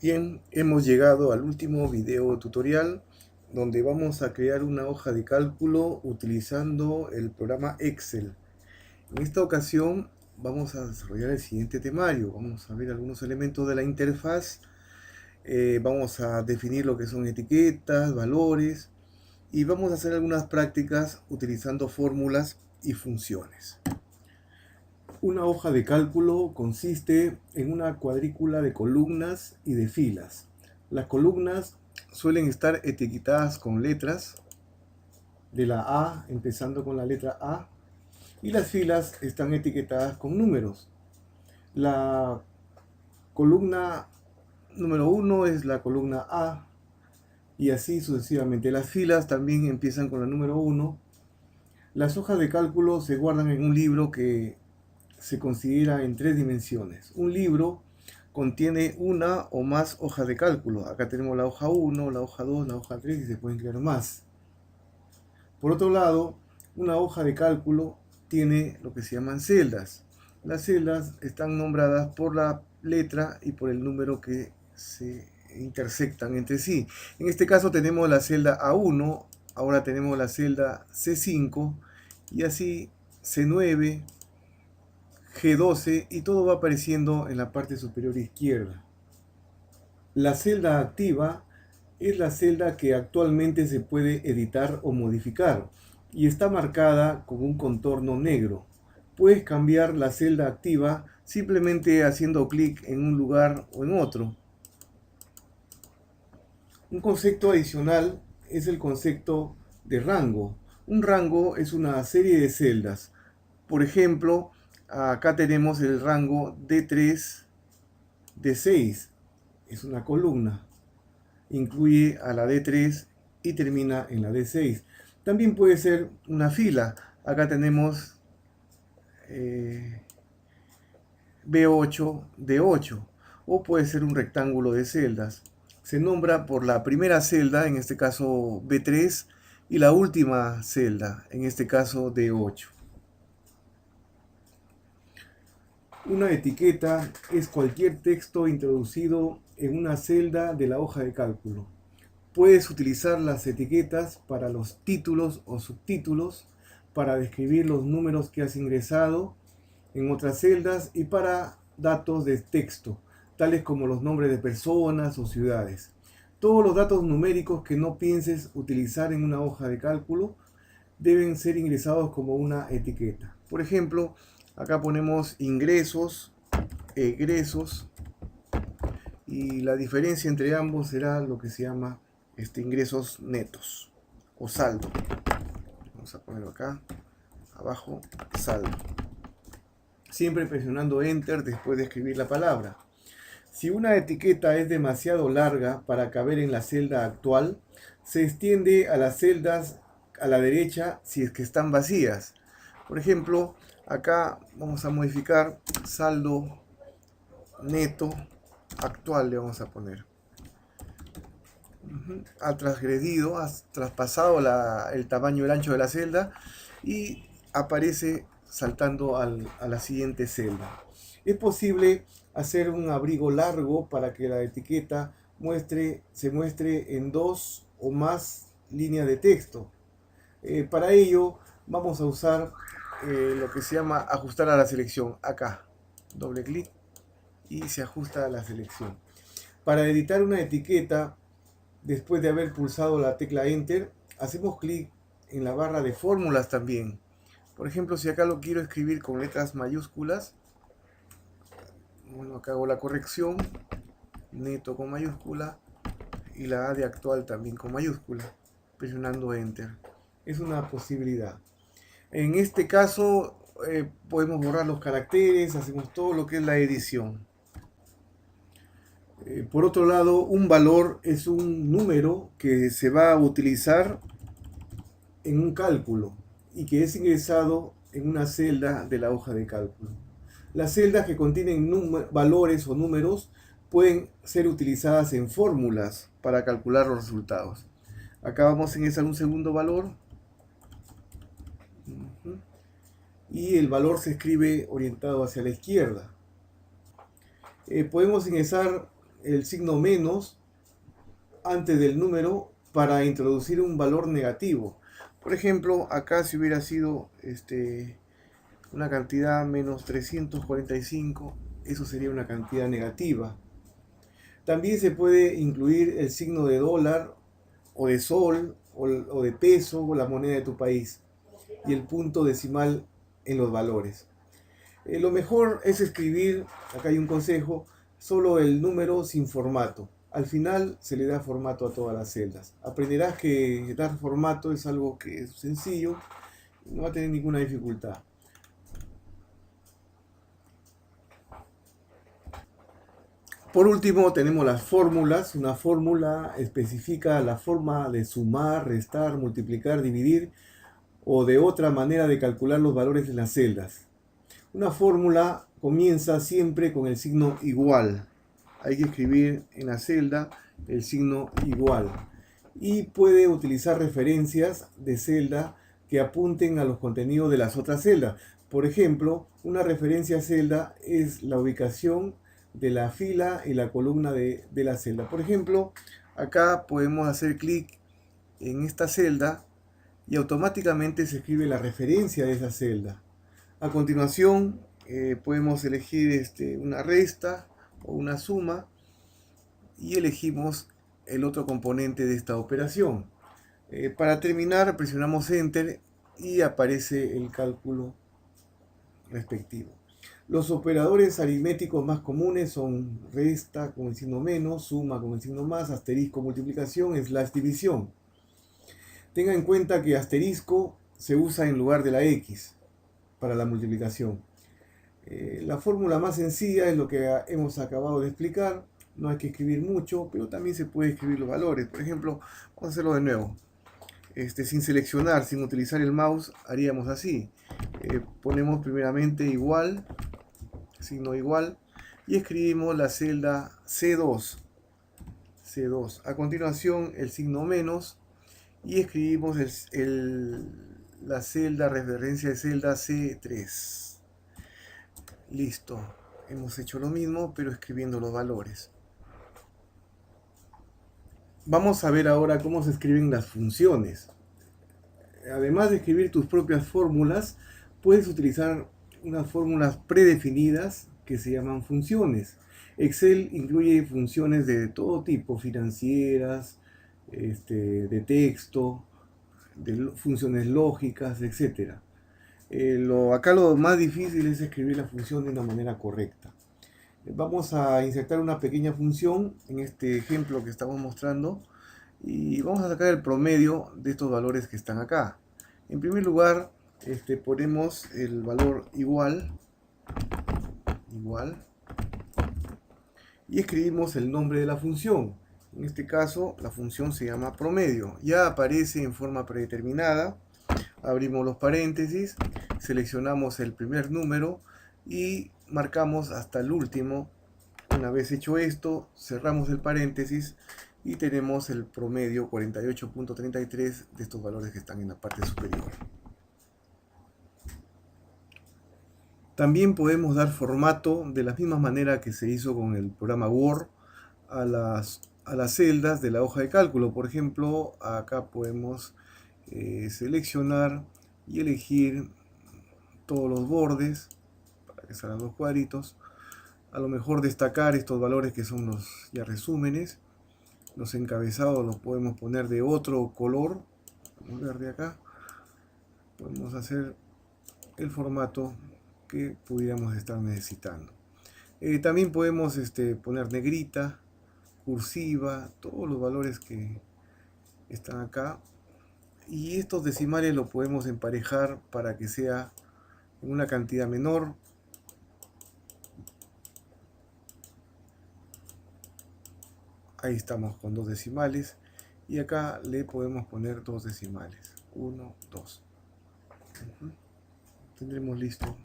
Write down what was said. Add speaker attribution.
Speaker 1: Bien, hemos llegado al último video tutorial donde vamos a crear una hoja de cálculo utilizando el programa Excel. En esta ocasión vamos a desarrollar el siguiente temario. Vamos a ver algunos elementos de la interfaz, vamos a definir lo que son etiquetas, valores y vamos a hacer algunas prácticas utilizando fórmulas y funciones. Una hoja de cálculo consiste en una cuadrícula de columnas y de filas. Las columnas suelen estar etiquetadas con letras de la A, empezando con la letra A, y las filas están etiquetadas con números. La columna número 1 es la columna A, y así sucesivamente. Las filas también empiezan con la número 1. Las hojas de cálculo se guardan en un libro que se considera en 3 dimensiones. Un libro contiene una o más hojas de cálculo. Acá tenemos la hoja 1, la hoja 2, la hoja 3 y se pueden crear más. Por otro lado, una hoja de cálculo tiene lo que se llaman celdas. Las celdas están nombradas por la letra y por el número que se intersectan entre sí. En este caso tenemos la celda A1, ahora tenemos la celda C5 y así C9, G12 y todo va apareciendo en la parte superior izquierda. La celda activa es la celda que actualmente se puede editar o modificar y está marcada con un contorno negro. Puedes cambiar la celda activa simplemente haciendo clic en un lugar o en otro. Un concepto adicional es el concepto de rango. Un rango es una serie de celdas. Por ejemplo, acá tenemos el rango D3, D6. Es una columna. Incluye a la D3 y termina en la D6. También puede ser una fila. Acá tenemos B8, D8. O puede ser un rectángulo de celdas. Se nombra por la primera celda, en este caso B3, y la última celda, en este caso D8. Una etiqueta es cualquier texto introducido en una celda de la hoja de cálculo. Puedes utilizar las etiquetas para los títulos o subtítulos, para describir los números que has ingresado en otras celdas y para datos de texto, tales como los nombres de personas o ciudades. Todos los datos numéricos que no pienses utilizar en una hoja de cálculo deben ser ingresados como una etiqueta. Por ejemplo, acá ponemos ingresos, egresos, y la diferencia entre ambos será lo que se llama ingresos netos o saldo. Vamos a ponerlo acá, abajo, saldo. Siempre presionando Enter después de escribir la palabra. Si una etiqueta es demasiado larga para caber en la celda actual, se extiende a las celdas a la derecha si es que están vacías. Por ejemplo, acá vamos a modificar saldo neto actual, le vamos a poner. Ha transgredido, ha traspasado el tamaño, el ancho de la celda y aparece saltando a la siguiente celda. Es posible hacer un abrigo largo para que la etiqueta se muestre en 2 o más líneas de texto. Para ello vamos a usar lo que se llama ajustar a la selección. Acá, doble clic y se ajusta a la selección. Para editar una etiqueta, después de haber pulsado la tecla Enter, hacemos clic en la barra de fórmulas también. Por ejemplo, si acá lo quiero escribir con letras mayúsculas, bueno, acá hago la corrección, neto con mayúscula y la A de actual también con mayúscula, presionando Enter. Es una posibilidad. En este caso podemos borrar los caracteres, hacemos todo lo que es la edición. Por otro lado, un valor es un número que se va a utilizar en un cálculo y que es ingresado en una celda de la hoja de cálculo. Las celdas que contienen valores o números pueden ser utilizadas en fórmulas para calcular los resultados. Acá vamos a ingresar un segundo valor y el valor se escribe orientado hacia la izquierda. Podemos ingresar el signo menos antes del número para introducir un valor negativo. Por ejemplo, acá si hubiera sido una cantidad menos 345, eso sería una cantidad negativa. También se puede incluir el signo de dólar o de sol o de peso o la moneda de tu país y el punto decimal en los valores. Lo mejor es escribir, acá hay un consejo, solo el número sin formato. Al final se le da formato a todas las celdas. Aprenderás que dar formato es algo que es sencillo, no va a tener ninguna dificultad. Por último tenemos las fórmulas. Una fórmula especifica la forma de sumar, restar, multiplicar, dividir o de otra manera de calcular los valores de las celdas. Una fórmula comienza siempre con el signo igual. Hay que escribir en la celda el signo igual. Y puede utilizar referencias de celda que apunten a los contenidos de las otras celdas. Por ejemplo, una referencia a celda es la ubicación de la fila y la columna de la celda. Por ejemplo, acá podemos hacer clic en esta celda y automáticamente se escribe la referencia de esa celda. A continuación podemos elegir una resta o una suma y elegimos el otro componente de esta operación. Para terminar presionamos Enter y aparece el cálculo respectivo. Los operadores aritméticos más comunes son resta con el signo menos, suma con el signo más, asterisco, multiplicación, slash división. Tenga en cuenta que asterisco se usa en lugar de la X para la multiplicación. La fórmula más sencilla es lo que hemos acabado de explicar. No hay que escribir mucho, pero también se puede escribir los valores. Por ejemplo, vamos a hacerlo de nuevo. Sin seleccionar, sin utilizar el mouse, haríamos así. Ponemos primeramente igual, signo igual, y escribimos la celda C2. A continuación, el signo menos, y escribimos la celda, referencia de celda C3. Listo. Hemos hecho lo mismo, pero escribiendo los valores. Vamos a ver ahora cómo se escriben las funciones. Además de escribir tus propias fórmulas, puedes utilizar unas fórmulas predefinidas que se llaman funciones. Excel incluye funciones de todo tipo, financieras, de texto, de funciones lógicas, etc. Acá lo más difícil es escribir la función de una manera correcta. Vamos a insertar una pequeña función en este ejemplo que estamos mostrando y vamos a sacar el promedio de estos valores que están acá. En primer lugar, ponemos el valor igual y escribimos el nombre de la función. En este caso, la función se llama promedio. Ya aparece en forma predeterminada. Abrimos los paréntesis, seleccionamos el primer número y marcamos hasta el último. Una vez hecho esto, cerramos el paréntesis y tenemos el promedio 48.33 de estos valores que están en la parte superior. También podemos dar formato de la misma manera que se hizo con el programa Word a las celdas de la hoja de cálculo. Por ejemplo, acá podemos seleccionar y elegir todos los bordes para que salgan los cuadritos. A lo mejor destacar estos valores que son los ya resúmenes. Los encabezados los podemos poner de otro color. Vamos a ver de acá. Podemos hacer el formato que pudiéramos estar necesitando. También podemos poner negrita, cursiva, todos los valores que están acá. Y estos decimales los podemos emparejar para que sea en una cantidad menor. Ahí estamos con 2 decimales. Y acá le podemos poner 2 decimales. 1, 2. Tendremos listo